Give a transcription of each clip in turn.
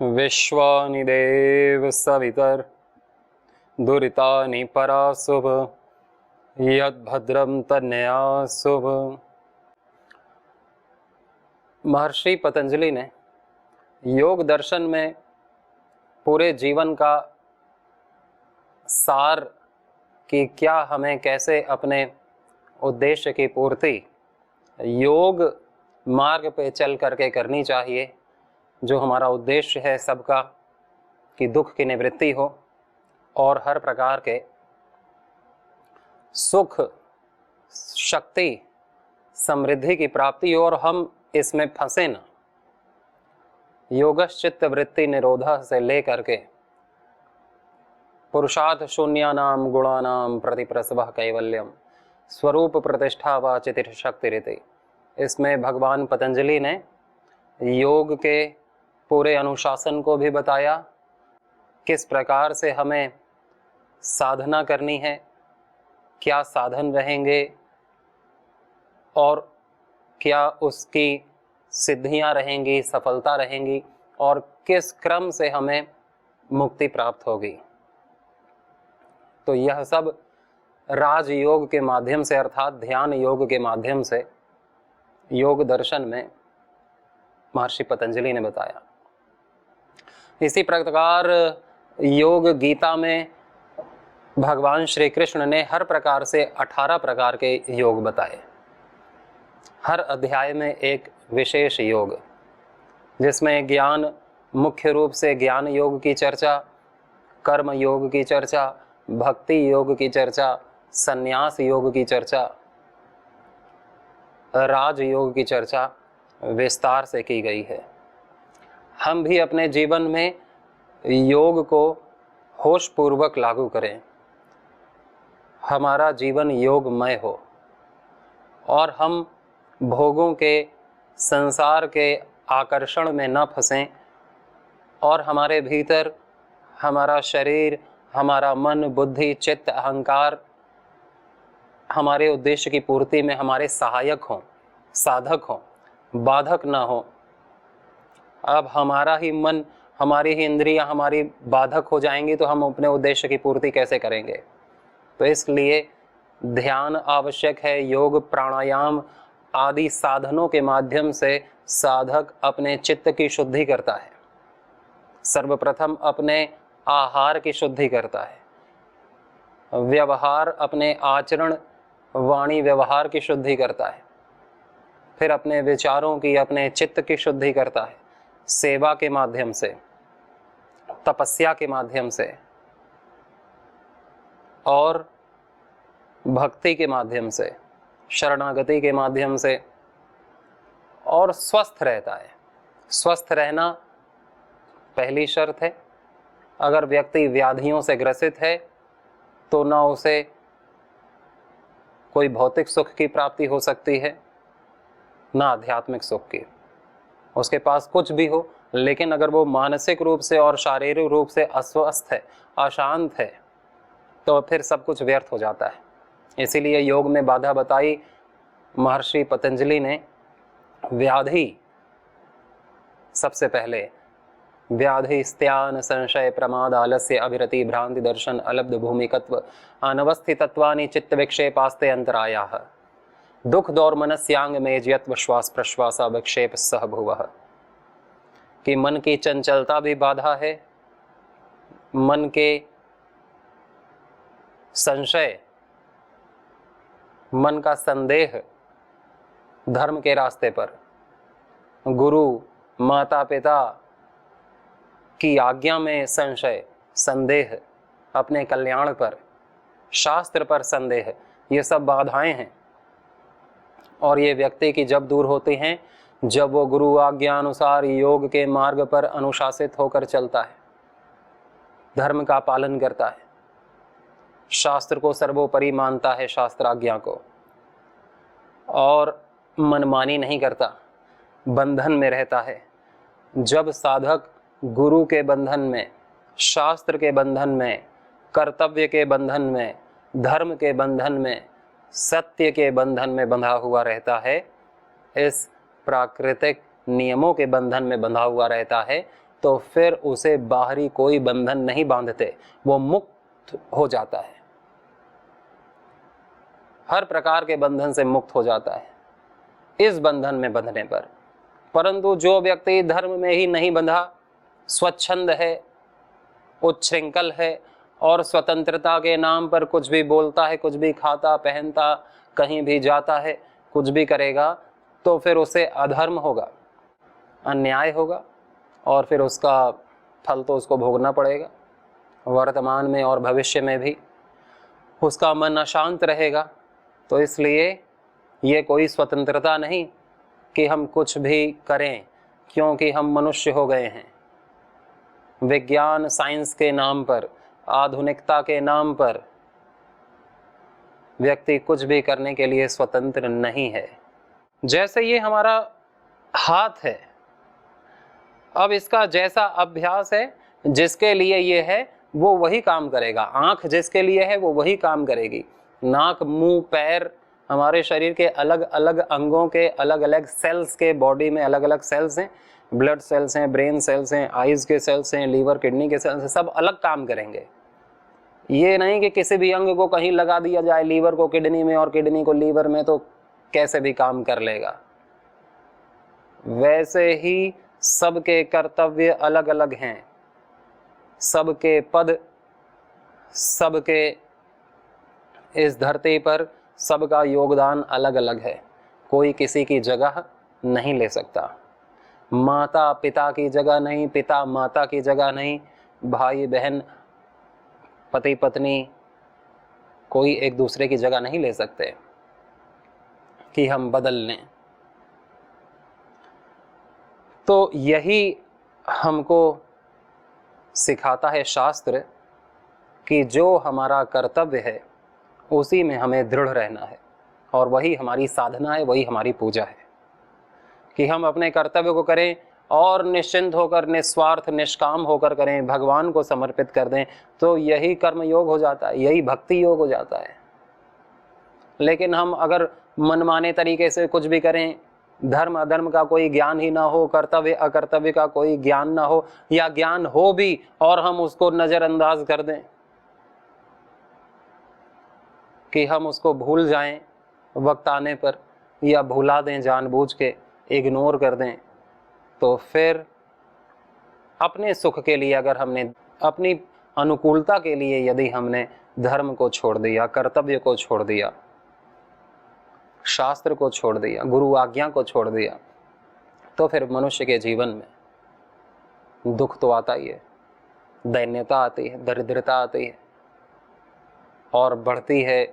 विश्वानि देव सवितर दुरितानि पराशुभ यद्भद्रम तन्याशुभ। महर्षि पतंजलि ने योग दर्शन में पूरे जीवन का सार कि क्या हमें कैसे अपने उद्देश्य की पूर्ति योग मार्ग पे चल करके करनी चाहिए, जो हमारा उद्देश्य है सबका कि दुख की निवृत्ति हो और हर प्रकार के सुख शक्ति समृद्धि की प्राप्ति हो और हम इसमें फंसे न। योगश्चित्त वृत्ति निरोधा से लेकर के पुरुषार्थ शून्यानाम गुणानाम प्रतिप्रसवः कैवल्यम स्वरूप प्रतिष्ठा व चितिः शक्तिरिति। इसमें भगवान पतंजलि ने योग के पूरे अनुशासन को भी बताया, किस प्रकार से हमें साधना करनी है, क्या साधन रहेंगे और क्या उसकी सिद्धियां रहेंगी, सफलता रहेंगी और किस क्रम से हमें मुक्ति प्राप्त होगी। तो यह सब राजयोग के माध्यम से अर्थात ध्यान योग के माध्यम से योग दर्शन में महर्षि पतंजलि ने बताया। इसी प्रकार योग गीता में भगवान श्री कृष्ण ने हर प्रकार से 18 प्रकार के योग बताए। हर अध्याय में एक विशेष योग, जिसमें ज्ञान मुख्य रूप से ज्ञान योग की चर्चा, कर्म योग की चर्चा, भक्ति योग की चर्चा, संन्यास योग की चर्चा, राज योग की चर्चा विस्तार से की गई है। हम भी अपने जीवन में योग को होश पूर्वक लागू करें, हमारा जीवन योगमय हो और हम भोगों के संसार के आकर्षण में न फंसें और हमारे भीतर हमारा शरीर, हमारा मन, बुद्धि, चित्त, अहंकार हमारे उद्देश्य की पूर्ति में हमारे सहायक हों, साधक हों, बाधक ना हो। अब हमारा ही मन, हमारी ही इंद्रियां हमारी बाधक हो जाएंगी तो हम अपने उद्देश्य की पूर्ति कैसे करेंगे। तो इसलिए ध्यान आवश्यक है। योग प्राणायाम आदि साधनों के माध्यम से साधक अपने चित्त की शुद्धि करता है, सर्वप्रथम अपने आहार की शुद्धि करता है, व्यवहार अपने आचरण वाणी व्यवहार की शुद्धि करता है, फिर अपने विचारों की, अपने चित्त की शुद्धि करता है, सेवा के माध्यम से, तपस्या के माध्यम से और भक्ति के माध्यम से, शरणागति के माध्यम से, और स्वस्थ रहता है। स्वस्थ रहना पहली शर्त है। अगर व्यक्ति व्याधियों से ग्रसित है तो ना उसे कोई भौतिक सुख की प्राप्ति हो सकती है, ना आध्यात्मिक सुख की। उसके पास कुछ भी हो, लेकिन अगर वो मानसिक रूप से और शारीरिक रूप से अस्वस्थ है, अशांत है, तो फिर सब कुछ व्यर्थ हो जाता है। इसीलिए योग में बाधा बताई महर्षि पतंजलि ने। व्याधि सबसे पहले, व्याधि स्त्यान संशय प्रमाद आलस्य अभिरति भ्रांति दर्शन अलब्ध भूमिकत्व अनवस्थितत्वानि चित्त विक्षेपास्ते अंतरायाः दुख दौर मनस्यांग में जयत्व श्वास प्रश्वास विक्षेप सह भुवः। कि मन की चंचलता भी बाधा है, मन के संशय, मन का संदेह धर्म के रास्ते पर, गुरु माता पिता की आज्ञा में संशय, संदेह, अपने कल्याण पर, शास्त्र पर संदेह, ये सब बाधाएं हैं। और ये व्यक्ति की जब दूर होती हैं, जब वो गुरु आज्ञा अनुसार योग के मार्ग पर अनुशासित होकर चलता है, धर्म का पालन करता है, शास्त्र को सर्वोपरि मानता है, शास्त्र आज्ञा को, और मनमानी नहीं करता, बंधन में रहता है। जब साधक गुरु के बंधन में, शास्त्र के बंधन में, कर्तव्य के बंधन में, धर्म के बंधन में, सत्य के बंधन में बंधा हुआ रहता है, इस प्राकृतिक नियमों के बंधन में बंधा हुआ रहता है, तो फिर उसे बाहरी कोई बंधन नहीं बांधते, वो मुक्त हो जाता है, हर प्रकार के बंधन से मुक्त हो जाता है इस बंधन में बंधने पर। परंतु जो व्यक्ति धर्म में ही नहीं बंधा, स्वच्छंद है, उच्छृंखल है और स्वतंत्रता के नाम पर कुछ भी बोलता है, कुछ भी खाता पहनता, कहीं भी जाता है, कुछ भी करेगा, तो फिर उसे अधर्म होगा, अन्याय होगा और फिर उसका फल तो उसको भोगना पड़ेगा, वर्तमान में और भविष्य में भी। उसका मन अशांत रहेगा। तो इसलिए ये कोई स्वतंत्रता नहीं कि हम कुछ भी करें, क्योंकि हम मनुष्य हो गए हैं। विज्ञान साइंस के नाम पर, आधुनिकता के नाम पर व्यक्ति कुछ भी करने के लिए स्वतंत्र नहीं है। जैसे ये हमारा हाथ है, अब इसका जैसा अभ्यास है, जिसके लिए ये है वो वही काम करेगा। आंख जिसके लिए है वो वही काम करेगी। नाक, मुंह, पैर, हमारे शरीर के अलग अलग अंगों के अलग अलग सेल्स के, बॉडी में अलग अलग सेल्स हैं, ब्लड सेल्स हैं, ब्रेन सेल्स हैं, आईज के सेल्स हैं, लीवर किडनी के सेल्स हैं, सब अलग काम करेंगे। ये नहीं कि किसी भी अंग को कहीं लगा दिया जाए, लीवर को किडनी में और किडनी को लीवर में, तो कैसे भी काम कर लेगा। वैसे ही सबके कर्तव्य अलग अलग हैं, सबके पद, सबके इस धरती पर सबका योगदान अलग अलग है। कोई किसी की जगह नहीं ले सकता। माता पिता की जगह नहीं, पिता माता की जगह नहीं, भाई बहन, पति पत्नी, कोई एक दूसरे की जगह नहीं ले सकते कि हम बदल लें। तो यही हमको सिखाता है शास्त्र कि जो हमारा कर्तव्य है उसी में हमें दृढ़ रहना है, और वही हमारी साधना है, वही हमारी पूजा है कि हम अपने कर्तव्य को करें और निश्चिंत होकर, निस्वार्थ, निष्काम होकर करें, भगवान को समर्पित कर दें। तो यही कर्म योग हो जाता है, यही भक्ति योग हो जाता है। लेकिन हम अगर मनमाने तरीके से कुछ भी करें, धर्म अधर्म का कोई ज्ञान ही ना हो, कर्तव्य अकर्तव्य का कोई ज्ञान ना हो, या ज्ञान हो भी और हम उसको नजरअंदाज कर दें, कि हम उसको भूल जाएं वक्त आने पर, या भुला दें जानबूझ के, इग्नोर कर दें, तो फिर अपने सुख के लिए, अगर हमने अपनी अनुकूलता के लिए यदि हमने धर्म को छोड़ दिया, कर्तव्य को छोड़ दिया, शास्त्र को छोड़ दिया, गुरु आज्ञा को छोड़ दिया, तो फिर मनुष्य के जीवन में दुख तो आता ही है, दैन्यता आती है, दरिद्रता आती है और बढ़ती है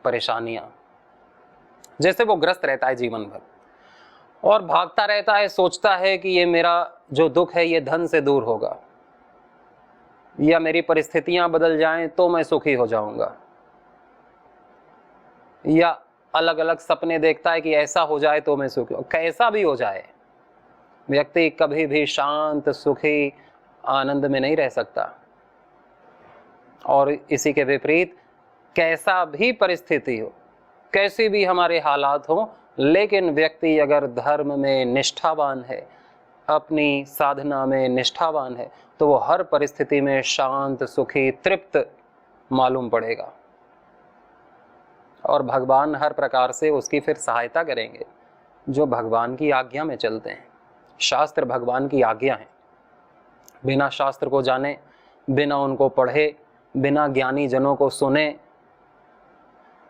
परेशानियां। जैसे वो ग्रस्त रहता है जीवन भर और भागता रहता है, सोचता है कि ये मेरा जो दुख है ये धन से दूर होगा, या मेरी परिस्थितियां बदल जाएं तो मैं सुखी हो जाऊंगा, या अलग अलग सपने देखता है कि ऐसा हो जाए तो मैं सुखी। कैसा भी हो जाए, व्यक्ति कभी भी शांत, सुखी, आनंद में नहीं रह सकता। और इसी के विपरीत, कैसा भी परिस्थिति हो, कैसी भी हमारे हालात हो, लेकिन व्यक्ति अगर धर्म में निष्ठावान है, अपनी साधना में निष्ठावान है, तो वो हर परिस्थिति में शांत, सुखी, तृप्त मालूम पड़ेगा और भगवान हर प्रकार से उसकी फिर सहायता करेंगे, जो भगवान की आज्ञा में चलते हैं। शास्त्र भगवान की आज्ञा है। बिना शास्त्र को जाने, बिना उनको पढ़े, बिना ज्ञानी जनों को सुने,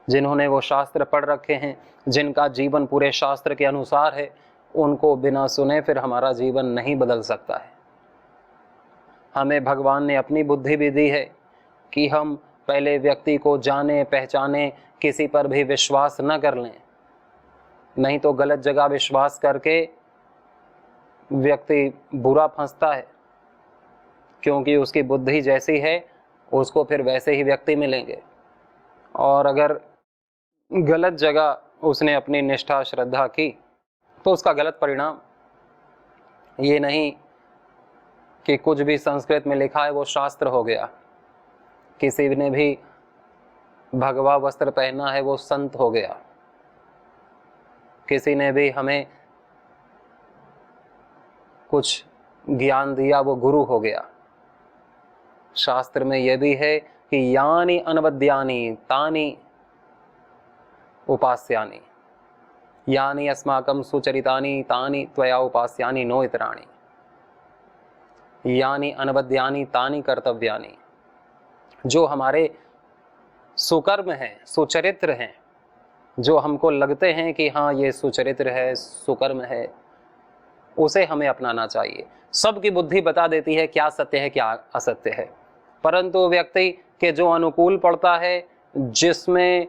जिन्होंने वो शास्त्र पढ़ रखे हैं, जिनका जीवन पूरे शास्त्र के अनुसार है, उनको बिना सुने फिर हमारा जीवन नहीं बदल सकता है। हमें भगवान ने अपनी बुद्धि भी दी है कि हम पहले व्यक्ति को जाने पहचाने, किसी पर भी विश्वास न कर लें, नहीं तो गलत जगह विश्वास करके व्यक्ति बुरा फंसता है, क्योंकि उसकी बुद्धि जैसी है उसको फिर वैसे ही व्यक्ति मिलेंगे। और अगर गलत जगह उसने अपनी निष्ठा श्रद्धा की तो उसका गलत परिणाम। ये नहीं कि कुछ भी संस्कृत में लिखा है वो शास्त्र हो गया, किसी ने भी भगवा वस्त्र पहना है वो संत हो गया, किसी ने भी हमें कुछ ज्ञान दिया वो गुरु हो गया। शास्त्र में यह भी है कि यानी अनवद्यानि तानि उपास्यानि, यानी अस्माकं सुचरितानि तानि त्वया उपास्यानि नो इतराणि, यानी अनवद्यानि तानि कर्तव्यानि। जो हमारे सुकर्म हैं, सुचरित्र हैं, जो हमको लगते हैं कि हाँ ये सुचरित्र है, सुकर्म है, उसे हमें अपनाना चाहिए। सबकी बुद्धि बता देती है क्या सत्य है क्या असत्य है, परंतु व्यक्ति के जो अनुकूल पड़ता है, जिसमें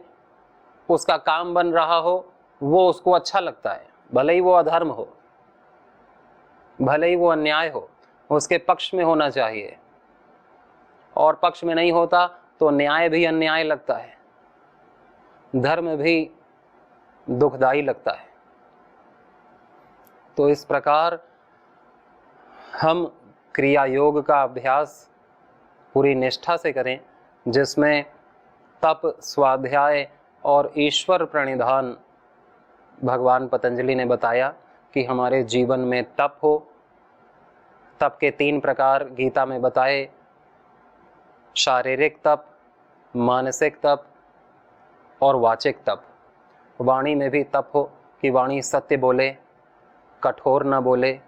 उसका काम बन रहा हो, वो उसको अच्छा लगता है। भले ही वो अधर्म हो, भले ही वो अन्याय हो, उसके पक्ष में होना चाहिए। और पक्ष में नहीं होता तो न्याय भी अन्याय लगता है, धर्म भी दुखदाई लगता है। तो इस प्रकार हम क्रिया योग का अभ्यास पूरी निष्ठा से करें, जिसमें तप, स्वाध्याय और ईश्वर प्रणिधान। भगवान पतंजलि ने बताया कि हमारे जीवन में तप हो। तप के 3 प्रकार गीता में बताए, शारीरिक तप, मानसिक तप और वाचिक तप। वाणी में भी तप हो कि वाणी सत्य बोले, कठोर ना बोले,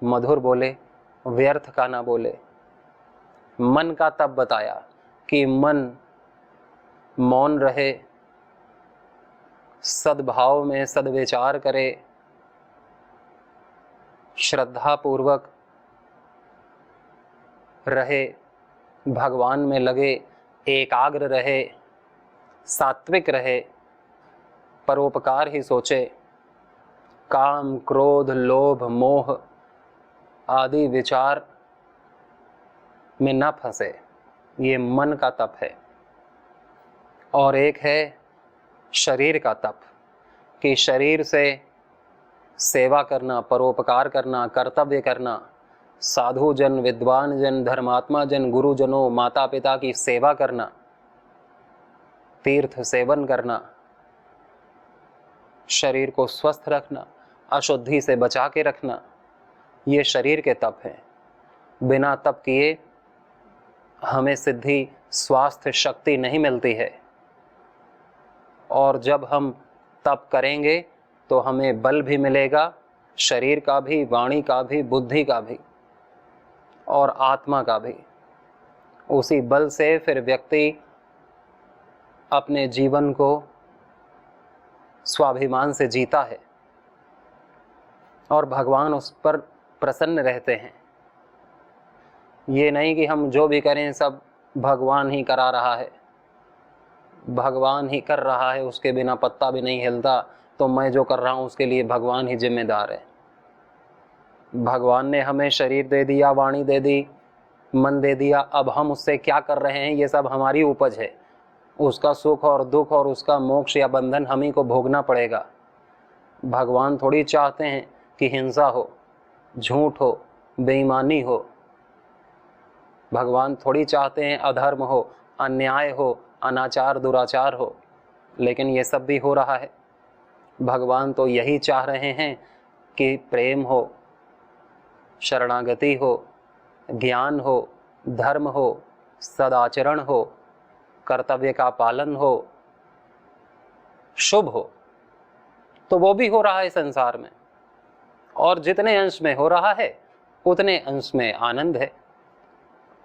मधुर बोले, व्यर्थ का ना बोले। मन का तप बताया कि मन मौन रहे, सद्भाव में सद्विचार करे, श्रद्धा पूर्वक रहे, भगवान में लगे, एकाग्र रहे, सात्विक रहे, परोपकार ही सोचे, काम, क्रोध, लोभ, मोह आदि विचार में न फंसे। ये मन का तप है। और एक है शरीर का तप, कि शरीर से सेवा करना, परोपकार करना, कर्तव्य करना, साधु जन, विद्वान जन, धर्मात्मा जन, गुरुजनों, माता पिता की सेवा करना, तीर्थ सेवन करना, शरीर को स्वस्थ रखना, अशुद्धि से बचा के रखना, ये शरीर के तप हैं। बिना तप किए हमें सिद्धि, स्वास्थ्य, शक्ति नहीं मिलती है। और जब हम तप करेंगे तो हमें बल भी मिलेगा, शरीर का भी, वाणी का भी, बुद्धि का भी और आत्मा का भी। उसी बल से फिर व्यक्ति अपने जीवन को स्वाभिमान से जीता है और भगवान उस पर प्रसन्न रहते हैं। ये नहीं कि हम जो भी करें सब भगवान ही करा रहा है, भगवान ही कर रहा है, उसके बिना पत्ता भी नहीं हिलता, तो मैं जो कर रहा हूँ उसके लिए भगवान ही जिम्मेदार है। भगवान ने हमें शरीर दे दिया, वाणी दे दी, मन दे दिया, अब हम उससे क्या कर रहे हैं ये सब हमारी उपज है। उसका सुख और दुख और उसका मोक्ष या बंधन हम ही को भोगना पड़ेगा। भगवान थोड़ी चाहते हैं कि हिंसा हो, झूठ हो, बेईमानी हो। भगवान थोड़ी चाहते हैं अधर्म हो, अन्याय हो, अनाचार, दुराचार हो। लेकिन ये सब भी हो रहा है। भगवान तो यही चाह रहे हैं कि प्रेम हो, शरणागति हो, ज्ञान हो, धर्म हो, सदाचरण हो, कर्तव्य का पालन हो, शुभ हो। तो वो भी हो रहा है संसार में, और जितने अंश में हो रहा है उतने अंश में आनंद है,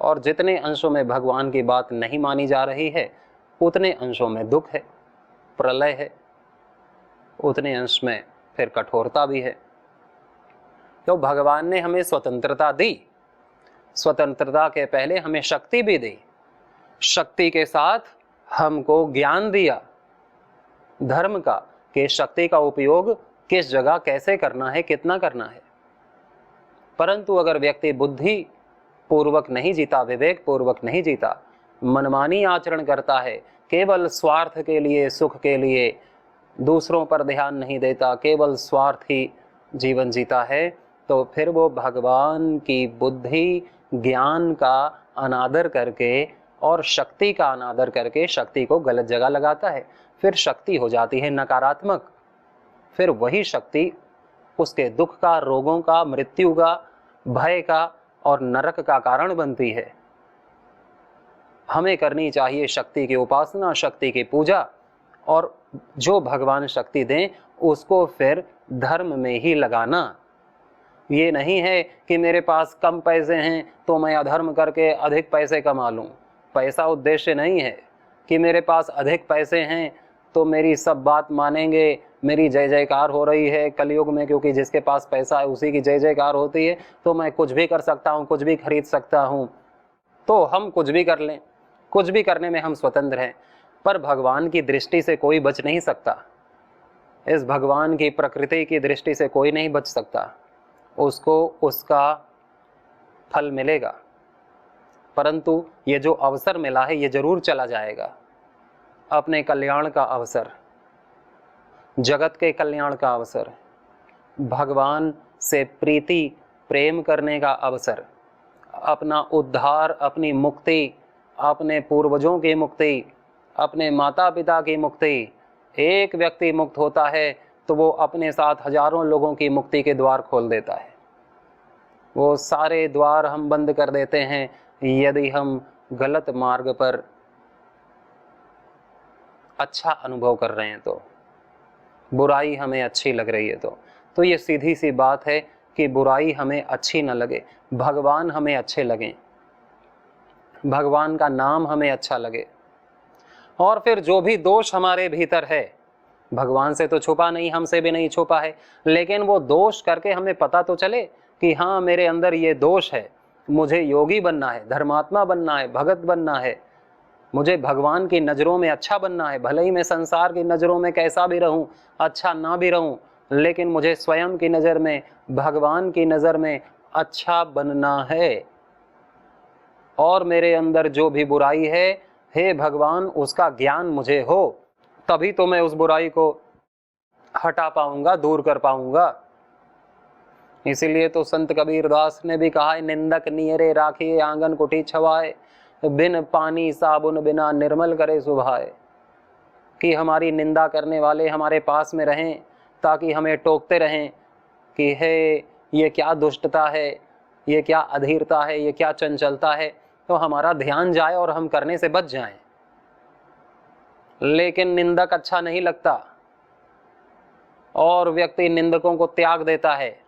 और जितने अंशों में भगवान की बात नहीं मानी जा रही है उतने अंशों में दुख है, प्रलय है, उतने अंश में फिर कठोरता भी है। तो भगवान ने हमें स्वतंत्रता दी, स्वतंत्रता के पहले हमें शक्ति भी दी, शक्ति के साथ हमको ज्ञान दिया धर्म का, कि शक्ति का उपयोग किस जगह कैसे करना है, कितना करना है। परंतु अगर व्यक्ति बुद्धि पूर्वक नहीं जीता, विवेक पूर्वक नहीं जीता, मनमानी आचरण करता है, केवल स्वार्थ के लिए, सुख के लिए, दूसरों पर ध्यान नहीं देता, केवल स्वार्थी जीवन जीता है, तो फिर वो भगवान की बुद्धि, ज्ञान का अनादर करके और शक्ति का अनादर करके शक्ति को गलत जगह लगाता है। फिर शक्ति हो जाती है नकारात्मक। फिर वही शक्ति उसके दुख का, रोगों का, मृत्यु का, भय का और नरक का कारण बनती है। हमें करनी चाहिए शक्ति की उपासना, शक्ति की पूजा, और जो भगवान शक्ति दें उसको फिर धर्म में ही लगाना। ये नहीं है कि मेरे पास कम पैसे हैं तो मैं अधर्म करके अधिक पैसे कमा लूं। पैसा उद्देश्य नहीं है कि मेरे पास अधिक पैसे हैं तो मेरी सब बात मानेंगे, मेरी जय जयकार हो रही है कलयुग में, क्योंकि जिसके पास पैसा है उसी की जय जयकार होती है, तो मैं कुछ भी कर सकता हूँ, कुछ भी खरीद सकता हूँ, तो हम कुछ भी कर लें, कुछ भी करने में हम स्वतंत्र हैं। पर भगवान की दृष्टि से कोई बच नहीं सकता, इस भगवान की प्रकृति की दृष्टि से कोई नहीं बच सकता। उसको उसका फल मिलेगा, परंतु ये जो अवसर मिला है ये जरूर चला जाएगा। अपने कल्याण का अवसर, जगत के कल्याण का अवसर, भगवान से प्रीति प्रेम करने का अवसर, अपना उद्धार, अपनी मुक्ति, अपने पूर्वजों की मुक्ति, अपने माता पिता की मुक्ति। एक व्यक्ति मुक्त होता है तो वो अपने साथ हजारों लोगों की मुक्ति के द्वार खोल देता है। वो सारे द्वार हम बंद कर देते हैं यदि हम गलत मार्ग पर अच्छा अनुभव कर रहे हैं, तो बुराई हमें अच्छी लग रही है तो ये सीधी सी बात है कि बुराई हमें अच्छी न लगे, भगवान हमें अच्छे लगें, भगवान का नाम हमें अच्छा लगे। और फिर जो भी दोष हमारे भीतर है, भगवान से तो छुपा नहीं, हमसे भी नहीं छुपा है, लेकिन वो दोष करके हमें पता तो चले कि हाँ मेरे अंदर ये दोष है, मुझे योगी बनना है, धर्मात्मा बनना है, भगत बनना है, मुझे भगवान की नज़रों में अच्छा बनना है। भले ही मैं संसार की नज़रों में कैसा भी रहूं, अच्छा ना भी रहूं, लेकिन मुझे स्वयं की नज़र में, भगवान की नज़र में अच्छा बनना है। और मेरे अंदर जो भी बुराई है, हे भगवान उसका ज्ञान मुझे हो, तभी तो मैं उस बुराई को हटा पाऊंगा, दूर कर पाऊंगा। इसीलिए तो संत कबीरदास ने भी कहा है, निंदक नियरे राखिए आंगन कुटी छवाए, बिन पानी साबुन बिना निर्मल करे सुभाए। कि हमारी निंदा करने वाले हमारे पास में रहें, ताकि हमें टोकते रहें कि हे ये क्या दुष्टता है, ये क्या अधीरता है, ये क्या चंचलता है, तो हमारा ध्यान जाए और हम करने से बच जाएं। लेकिन निंदक अच्छा नहीं लगता और व्यक्ति निंदकों को त्याग देता है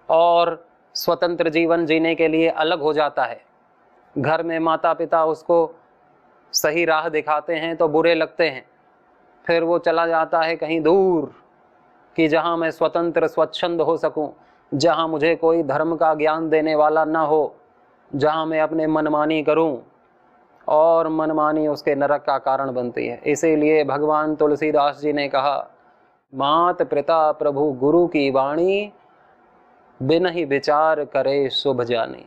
और स्वतंत्र जीवन जीने के लिए अलग हो जाता है। घर में माता पिता उसको सही राह दिखाते हैं तो बुरे लगते हैं, फिर वो चला जाता है कहीं दूर कि जहाँ मैं स्वतंत्र स्वच्छंद हो सकूं, जहाँ मुझे कोई धर्म का ज्ञान देने वाला ना हो, जहाँ मैं अपने मनमानी करूं, और मनमानी उसके नरक का कारण बनती है। इसीलिए भगवान तुलसीदास जी ने कहा, मात पिता प्रभु गुरु की वाणी, बिन ही विचार करे शुभ जानी।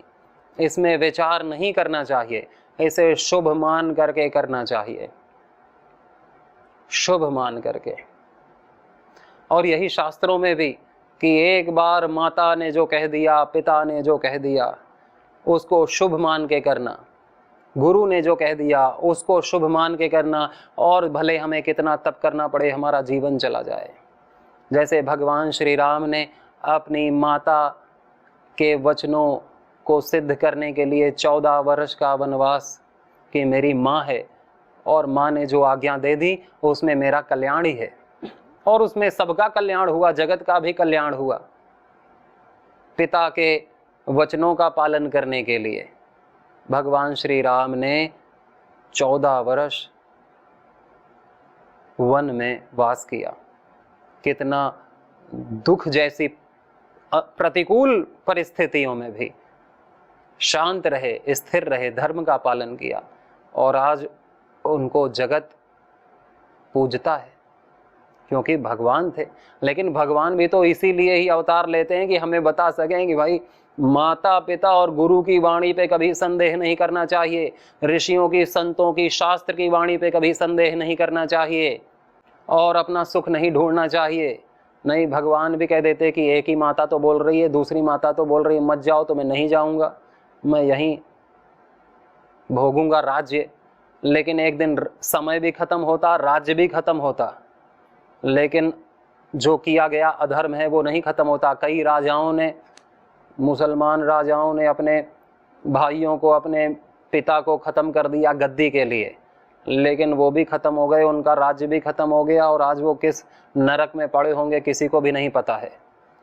इसमें विचार नहीं करना चाहिए, इसे शुभ मान करके करना चाहिए, शुभ मान करके। और यही शास्त्रों में भी कि एक बार माता ने जो कह दिया, पिता ने जो कह दिया, उसको शुभ मान के करना, गुरु ने जो कह दिया उसको शुभ मान के करना, और भले हमें कितना तप करना पड़े, हमारा जीवन चला जाए। जैसे भगवान श्री राम ने अपनी माता के वचनों को सिद्ध करने के लिए 14 वर्ष का वनवास, कि मेरी माँ है और माँ ने जो आज्ञा दे दी उसमें मेरा कल्याण ही है, और उसमें सबका कल्याण हुआ, जगत का भी कल्याण हुआ। पिता के वचनों का पालन करने के लिए भगवान श्री राम ने 14 वर्ष वन में वास किया। कितना दुख जैसी प्रतिकूल परिस्थितियों में भी शांत रहे, स्थिर रहे, धर्म का पालन किया, और आज उनको जगत पूजता है क्योंकि भगवान थे। लेकिन भगवान भी तो इसीलिए ही अवतार लेते हैं कि हमें बता सकें कि भाई माता पिता और गुरु की वाणी पे कभी संदेह नहीं करना चाहिए, ऋषियों की, संतों की, शास्त्र की वाणी पे कभी संदेह नहीं करना चाहिए, और अपना सुख नहीं ढूंढना चाहिए। नहीं, भगवान भी कह देते कि एक ही माता तो बोल रही है, दूसरी माता तो बोल रही है मत जाओ, तो मैं नहीं जाऊंगा, मैं यहीं भोगूंगा राज्य। लेकिन एक दिन समय भी खत्म होता, राज्य भी खत्म होता, लेकिन जो किया गया अधर्म है वो नहीं खत्म होता। कई राजाओं ने मुसलमान राजाओं ने अपने भाइयों को, अपने पिता को ख़त्म कर दिया गद्दी के लिए, लेकिन वो भी ख़त्म हो गए, उनका राज्य भी ख़त्म हो गया और आज वो किस नरक में पड़े होंगे किसी को भी नहीं पता है।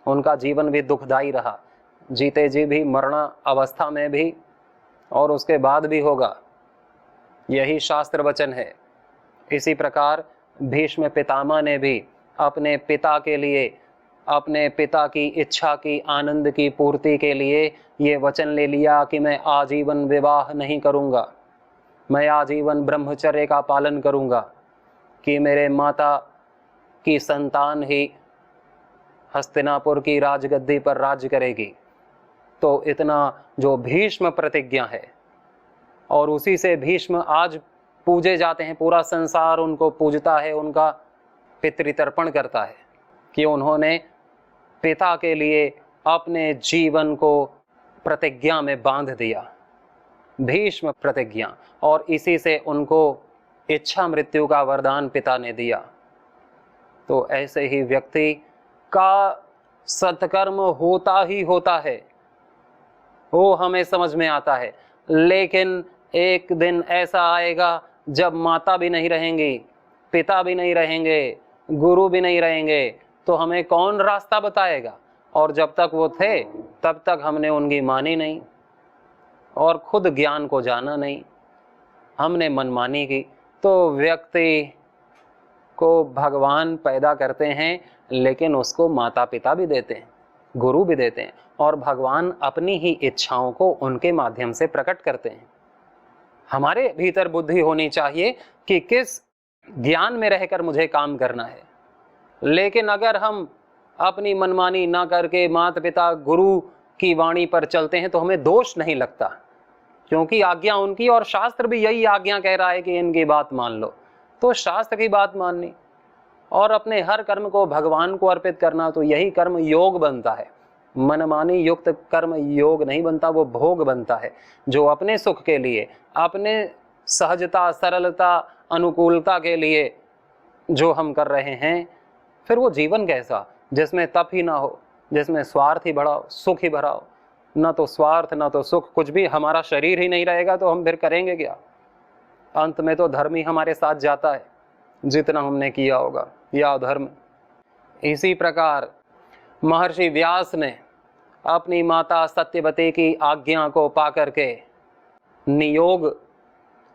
उनका जीवन भी दुखदायी रहा, जीते जी भी, मरण अवस्था में भी और उसके बाद भी होगा। यही शास्त्र वचन है। इसी प्रकार भीष्म पितामह ने भी अपने पिता के लिए, अपने पिता की इच्छा की, आनंद की पूर्ति के लिए ये वचन ले लिया कि मैं आजीवन विवाह नहीं करूँगा, मैं आजीवन ब्रह्मचर्य का पालन करूँगा, कि मेरे माता की संतान ही हस्तिनापुर की राजगद्दी पर राज्य करेगी। तो इतना जो भीष्म प्रतिज्ञा है, और उसी से भीष्म आज पूजे जाते हैं, पूरा संसार उनको पूजता है, उनका पितृतर्पण करता है कि उन्होंने पिता के लिए अपने जीवन को प्रतिज्ञा में बांध दिया, भीष्म प्रतिज्ञा, और इसी से उनको इच्छा मृत्यु का वरदान पिता ने दिया। तो ऐसे ही व्यक्ति का सत्कर्म होता ही होता है, वो हमें समझ में आता है। लेकिन एक दिन ऐसा आएगा जब माता भी नहीं रहेंगी, पिता भी नहीं रहेंगे, गुरु भी नहीं रहेंगे, तो हमें कौन रास्ता बताएगा? और जब तक वो थे तब तक हमने उनकी मानी नहीं और खुद ज्ञान को जाना नहीं, हमने मनमानी की। तो व्यक्ति को भगवान पैदा करते हैं, लेकिन उसको माता पिता भी देते हैं, गुरु भी देते हैं, और भगवान अपनी ही इच्छाओं को उनके माध्यम से प्रकट करते हैं। हमारे भीतर बुद्धि होनी चाहिए कि किस ज्ञान में रहकर मुझे काम करना है। लेकिन अगर हम अपनी मनमानी ना करके माता पिता गुरु की वाणी पर चलते हैं तो हमें दोष नहीं लगता, क्योंकि आज्ञा उनकी, और शास्त्र भी यही आज्ञा कह रहा है कि इनकी बात मान लो। तो शास्त्र की बात माननी और अपने हर कर्म को भगवान को अर्पित करना, तो यही कर्म योग बनता है। मनमानी युक्त कर्म योग नहीं बनता, वो भोग बनता है, जो अपने सुख के लिए, अपने सहजता, सरलता, अनुकूलता के लिए जो हम कर रहे हैं। फिर वो जीवन कैसा, जिसमें तप ही ना हो, जिसमें स्वार्थ ही भरा हो, सुख ही भरा हो। ना तो स्वार्थ ना तो सुख, कुछ भी, हमारा शरीर ही नहीं रहेगा तो हम फिर करेंगे क्या? अंत में तो धर्म ही हमारे साथ जाता है, जितना हमने किया होगा, या धर्म। इसी प्रकार महर्षि व्यास ने अपनी माता सत्यवती की आज्ञा को पाकर के नियोग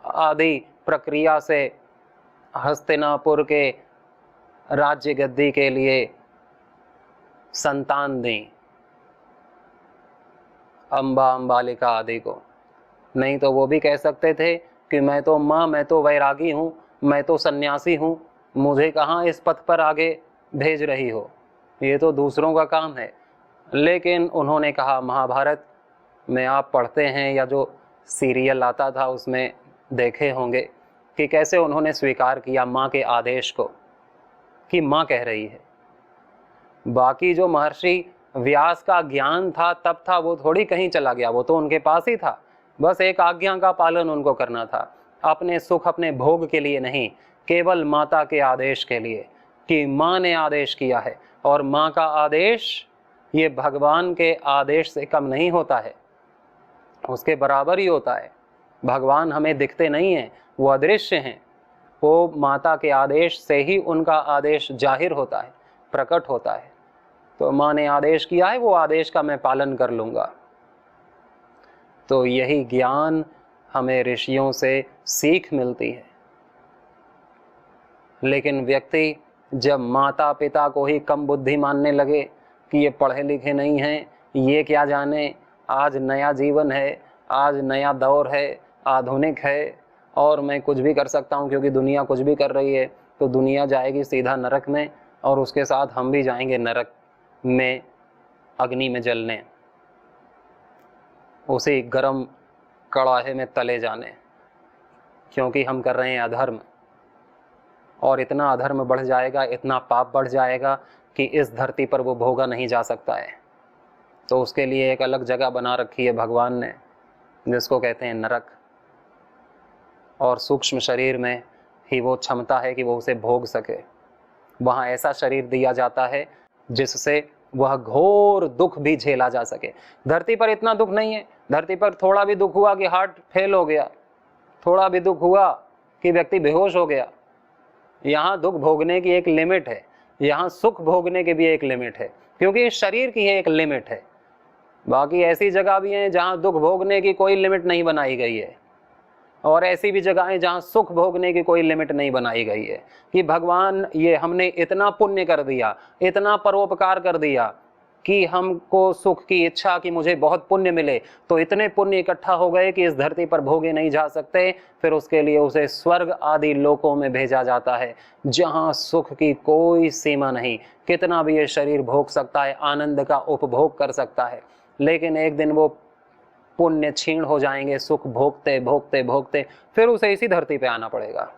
आदि प्रक्रिया से हस्तिनापुर के राज्य गद्दी के लिए संतान दी, अंबा, अंबालिका आदि को। नहीं तो वो भी कह सकते थे कि मैं तो माँ, मैं तो वैरागी हूँ, मैं तो सन्यासी हूँ, मुझे कहाँ इस पथ पर आगे भेज रही हो, ये तो दूसरों का काम है। लेकिन उन्होंने कहा, महाभारत में आप पढ़ते हैं या जो सीरियल आता था उसमें देखे होंगे कि कैसे उन्होंने स्वीकार किया माँ के आदेश को, कि माँ कह रही है। बाकी जो महर्षि व्यास का ज्ञान था तब था, वो थोड़ी कहीं चला गया, वो तो उनके पास ही था। बस एक आज्ञा का पालन उनको करना था, अपने सुख, अपने भोग के लिए नहीं, केवल माता के आदेश के लिए, कि माँ ने आदेश किया है। और माँ का आदेश ये भगवान के आदेश से कम नहीं होता है, उसके बराबर ही होता है। भगवान हमें दिखते नहीं हैं, वो अदृश्य हैं। वो माता के आदेश से ही उनका आदेश जाहिर होता है, प्रकट होता है। तो माँ ने आदेश किया है, वो आदेश का मैं पालन कर लूँगा। तो यही ज्ञान हमें ऋषियों से सीख मिलती है। लेकिन व्यक्ति जब माता पिता को ही कम बुद्धि मानने लगे कि ये पढ़े लिखे नहीं हैं, ये क्या जाने, आज नया जीवन है, आज नया दौर है, आधुनिक है, और मैं कुछ भी कर सकता हूँ क्योंकि दुनिया कुछ भी कर रही है, तो दुनिया जाएगी सीधा नरक में, और उसके साथ हम भी जाएंगे नरक में, अग्नि में जलने, उसी गरम कड़ाहे में तले जाने, क्योंकि हम कर रहे हैं अधर्म। और इतना अधर्म बढ़ जाएगा, इतना पाप बढ़ जाएगा कि इस धरती पर वो भोगा नहीं जा सकता है। तो उसके लिए एक अलग जगह बना रखी है भगवान ने, जिसको कहते हैं नरक। और सूक्ष्म शरीर में ही वो क्षमता है कि वो उसे भोग सके। वहाँ ऐसा शरीर दिया जाता है जिससे वह घोर दुख भी झेला जा सके। धरती पर इतना दुख नहीं है। धरती पर थोड़ा भी दुख हुआ कि हार्ट फेल हो गया, थोड़ा भी दुख हुआ कि व्यक्ति बेहोश हो गया। यहाँ दुख भोगने की एक लिमिट है, यहाँ सुख भोगने की भी एक लिमिट है, क्योंकि इस शरीर की एक लिमिट है। बाकी ऐसी जगह भी हैं जहाँ दुख भोगने की कोई लिमिट नहीं बनाई गई है, और ऐसी भी जगह है जहाँ सुख भोगने की कोई लिमिट नहीं बनाई गई है कि भगवान ये हमने इतना पुण्य कर दिया, इतना परोपकार कर दिया कि हमको सुख की इच्छा कि मुझे बहुत पुण्य मिले, तो इतने पुण्य इकट्ठा हो गए कि इस धरती पर भोगे नहीं जा सकते। फिर उसके लिए उसे स्वर्ग आदि लोकों में भेजा जाता है, जहाँ सुख की कोई सीमा नहीं। कितना भी ये शरीर भोग सकता है, आनंद का उपभोग कर सकता है, लेकिन एक दिन वो पुण्य क्षीण हो जाएंगे। सुख भोगते भोगते भोगते फिर उसे इसी धरती पे आना पड़ेगा।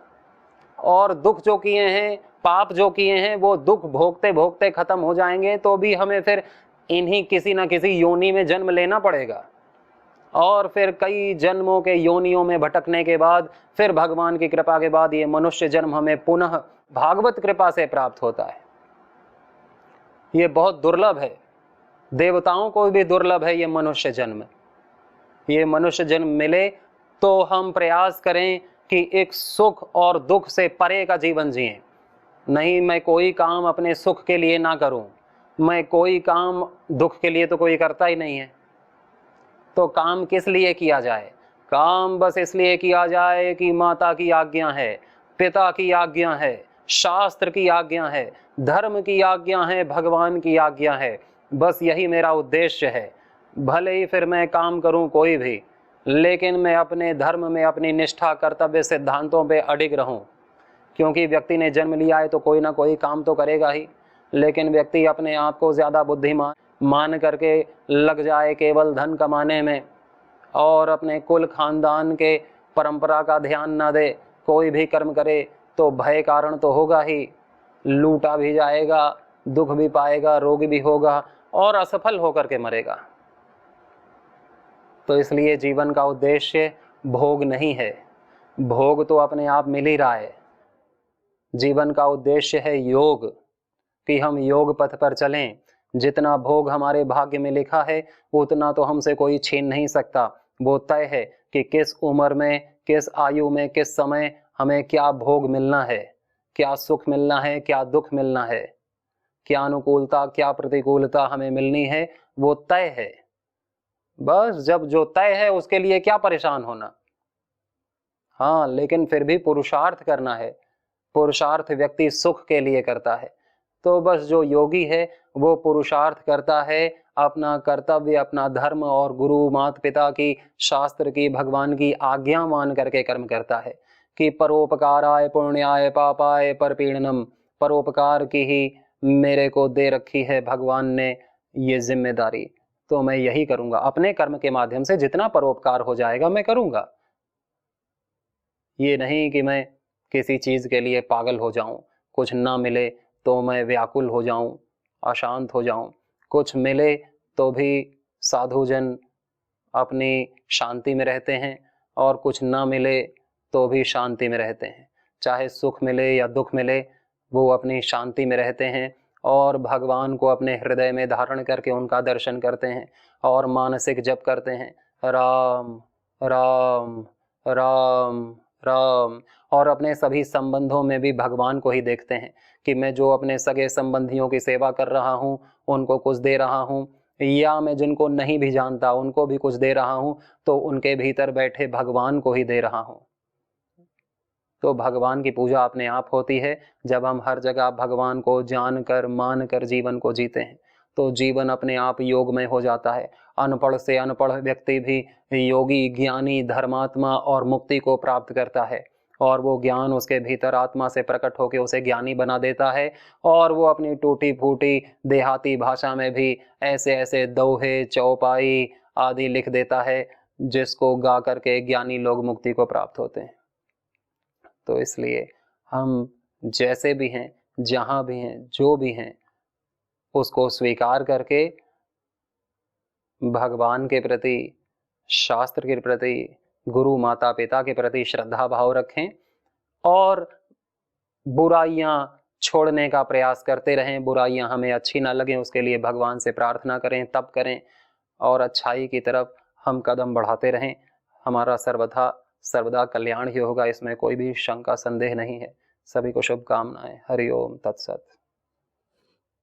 और दुख जो किए हैं, पाप जो किए हैं, वो दुख भोगते भोगते खत्म हो जाएंगे, तो भी हमें फिर इन्हीं किसी ना किसी योनि में जन्म लेना पड़ेगा। और फिर कई जन्मों के योनियों में भटकने के बाद फिर भगवान की कृपा के बाद ये मनुष्य जन्म हमें पुनः भागवत कृपा से प्राप्त होता है। ये बहुत दुर्लभ है, देवताओं को भी दुर्लभ है ये मनुष्य जन्म। ये मनुष्य जन्म मिले तो हम प्रयास करें कि एक सुख और दुख से परे का जीवन जिएं। नहीं, मैं कोई काम अपने सुख के लिए ना करूं, मैं कोई काम दुख के लिए तो कोई करता ही नहीं है। तो काम किस लिए किया जाए? काम बस इसलिए किया जाए कि माता की आज्ञा है, पिता की आज्ञा है, शास्त्र की आज्ञा है, धर्म की आज्ञा है, भगवान की आज्ञा है। बस यही मेरा उद्देश्य है। भले ही फिर मैं काम करूं कोई भी, लेकिन मैं अपने धर्म में अपनी निष्ठा, कर्तव्य, सिद्धांतों पे अडिग रहूं। क्योंकि व्यक्ति ने जन्म लिया है तो कोई ना कोई काम तो करेगा ही, लेकिन व्यक्ति अपने आप को ज़्यादा बुद्धिमान मान करके लग जाए केवल धन कमाने में, और अपने कुल खानदान के परंपरा का ध्यान ना दे, कोई भी कर्म करे तो भय कारण तो होगा ही, लूटा भी जाएगा, दुख भी पाएगा, रोग भी होगा और असफल होकर के मरेगा। तो इसलिए जीवन का उद्देश्य भोग नहीं है, भोग तो अपने आप मिल ही रहा है। जीवन का उद्देश्य है योग, कि हम योग पथ पर चलें। जितना भोग हमारे भाग्य में लिखा है उतना तो हमसे कोई छीन नहीं सकता। वो तय है कि किस उम्र में, किस आयु में, किस समय हमें क्या भोग मिलना है, क्या सुख मिलना है, क्या दुख मिलना है, क्या अनुकूलता, क्या प्रतिकूलता हमें मिलनी है, वो तय है। बस जब जो तय है उसके लिए क्या परेशान होना। हाँ, लेकिन फिर भी पुरुषार्थ करना है। पुरुषार्थ व्यक्ति सुख के लिए करता है। तो बस जो योगी है वो पुरुषार्थ करता है, अपना कर्तव्य, अपना धर्म और गुरु, माता पिता की, शास्त्र की, भगवान की आज्ञा मान करके कर्म करता है कि परोपकाराय पुण्याय पापाय परपीड़नम। परोपकार की ही मेरे को दे रखी है भगवान ने ये जिम्मेदारी, तो मैं यही करूंगा। अपने कर्म के माध्यम से जितना परोपकार हो जाएगा मैं करूंगा। ये नहीं कि मैं किसी चीज के लिए पागल हो जाऊं, कुछ ना मिले तो मैं व्याकुल हो जाऊं, अशांत हो जाऊं। कुछ मिले तो भी साधुजन अपनी शांति में रहते हैं, और कुछ ना मिले तो भी शांति में रहते हैं। चाहे सुख मिले या दुख मिले, वो अपनी शांति में रहते हैं और भगवान को अपने हृदय में धारण करके उनका दर्शन करते हैं और मानसिक जप करते हैं, राम राम राम राम। और अपने सभी संबंधों में भी भगवान को ही देखते हैं कि मैं जो अपने सगे संबंधियों की सेवा कर रहा हूँ, उनको कुछ दे रहा हूँ, या मैं जिनको नहीं भी जानता उनको भी कुछ दे रहा हूँ, तो उनके भीतर बैठे भगवान को ही दे रहा हूँ। तो भगवान की पूजा अपने आप होती है जब हम हर जगह भगवान को जानकर, मानकर जीवन को जीते हैं, तो जीवन अपने आप योगमय हो जाता है। अनपढ़ से अनपढ़ व्यक्ति भी योगी, ज्ञानी, धर्मात्मा और मुक्ति को प्राप्त करता है, और वो ज्ञान उसके भीतर आत्मा से प्रकट होकर उसे ज्ञानी बना देता है, और वो अपनी टूटी फूटी देहाती भाषा में भी ऐसे ऐसे दोहे, चौपाई आदि लिख देता है, जिसको गा करके ज्ञानी लोग मुक्ति को प्राप्त होते हैं। तो इसलिए हम जैसे भी हैं, जहां भी हैं, जो भी हैं, उसको स्वीकार करके भगवान के प्रति, शास्त्र के प्रति, गुरु, माता पिता के प्रति श्रद्धा भाव रखें, और बुराइयां, छोड़ने का प्रयास करते रहें, बुराइयां हमें अच्छी ना लगें उसके लिए भगवान से प्रार्थना करें, तप करें और अच्छाई की तरफ हम कदम बढ़ाते रहें। हमारा सर्वदा कल्याण ही होगा, इसमें कोई भी शंका संदेह नहीं है। सभी को शुभकामनाएं। हरि ओम तत्सत।